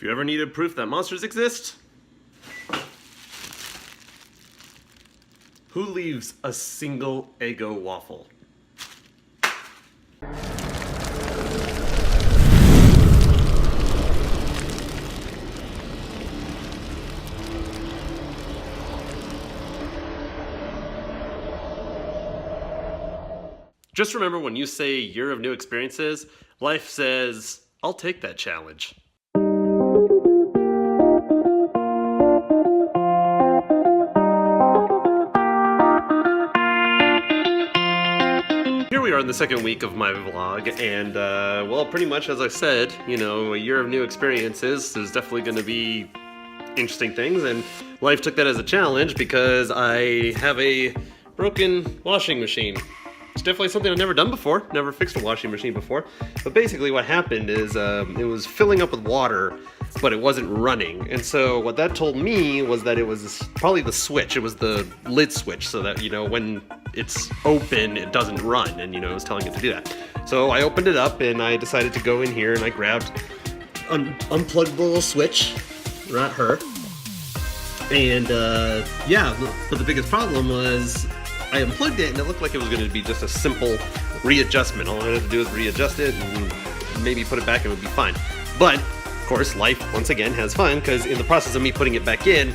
you ever needed proof that monsters exist, who leaves a single Eggo waffle? Just remember, when you say year of new experiences, life says, I'll take that challenge. Here we are in the second week of my vlog, and well, pretty much as I said, you know, a year of new experiences. There's definitely going to be interesting things, and life took that as a challenge because I have a broken washing machine. It's definitely something I've never done before, never fixed a washing machine before. But basically what happened is it was filling up with water, but it wasn't running. And so what that told me was that it was probably the switch. It was the lid switch, so that, you know, when it's open, it doesn't run. And, you know, it was telling it to do that. So I opened it up and I decided to go in here and I grabbed, unplugged the little switch, right her. And yeah, but the biggest problem was I unplugged it and it looked like it was going to be just a simple readjustment. All I had to do was readjust it and maybe put it back and it would be fine. But, of course, life, once again, has fun, because in the process of me putting it back in,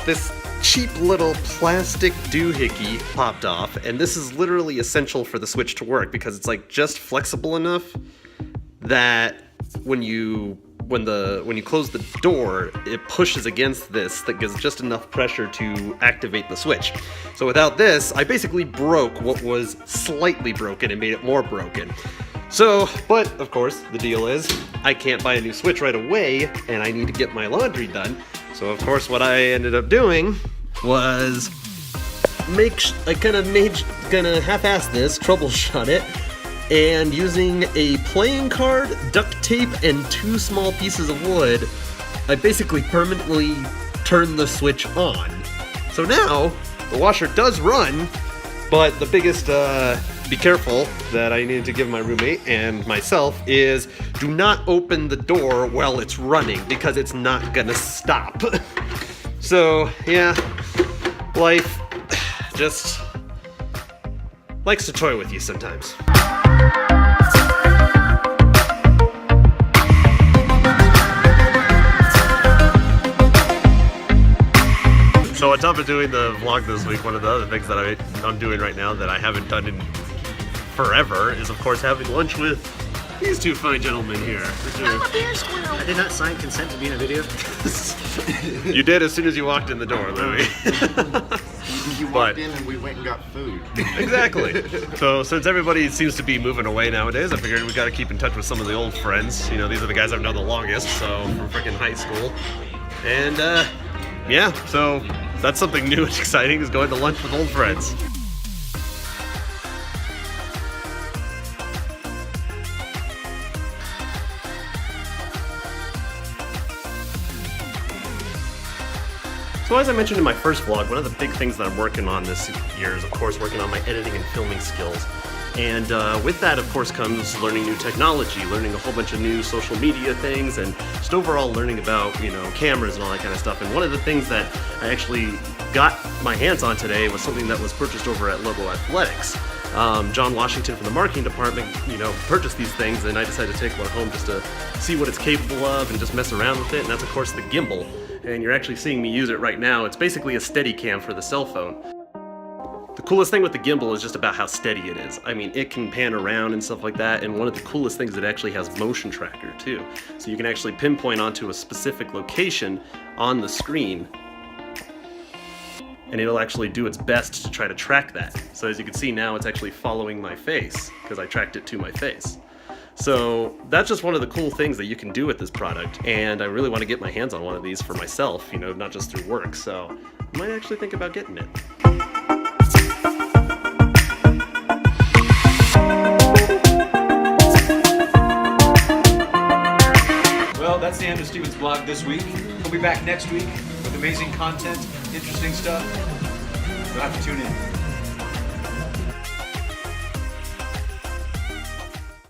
this cheap little plastic doohickey popped off, and this is literally essential for the switch to work, because it's like just flexible enough that when you close the door, it pushes against this, that gives just enough pressure to activate the switch. So without this, I basically broke what was slightly broken and made it more broken. So, but of course, the deal is, I can't buy a new switch right away, and I need to get my laundry done. So of course, what I ended up doing was kind of half-ass this, troubleshot it, and using a playing card, duct tape, and 2 small pieces of wood, I basically permanently turned the switch on. So now, the washer does run, but the biggest be careful that I needed to give my roommate and myself is do not open the door while it's running, because it's not gonna stop. So, yeah, life just likes to toy with you sometimes. So on top of doing the vlog this week, one of the other things that I'm doing right now that I haven't done in forever is, of course, having lunch with these 2 fine gentlemen here. I'm a beer squirrel. I did not sign consent to be in a video. You did as soon as you walked in the door, Louie. You walked in and we went and got food. Exactly. So since everybody seems to be moving away nowadays, I figured we got to keep in touch with some of the old friends. You know, these are the guys I've known the longest, so from freaking high school. And yeah, so that's something new and exciting, is going to lunch with old friends. So as I mentioned in my first vlog, one of the big things that I'm working on this year is, of course, working on my editing and filming skills. And with that, of course, comes learning new technology, learning a whole bunch of new social media things, and just overall learning about, you know, cameras and all that kind of stuff. And one of the things that I actually got my hands on today was something that was purchased over at Lobo Athletics. John Washington from the marketing department, you know, purchased these things, and I decided to take one home just to see what it's capable of and just mess around with it. And that's, of course, the gimbal. And you're actually seeing me use it right now. It's basically a Steadicam for the cell phone. The coolest thing with the gimbal is just about how steady it is. I mean, it can pan around and stuff like that, and one of the coolest things, it actually has motion tracker too. So you can actually pinpoint onto a specific location on the screen, and it'll actually do its best to try to track that. So as you can see now, it's actually following my face, because I tracked it to my face. So that's just one of the cool things that you can do with this product, and I really want to get my hands on one of these for myself, you know, not just through work, so I might actually think about getting it. Well, that's the end of Steven's vlog this week. We'll be back next week with amazing content, interesting stuff. You'll have to tune in.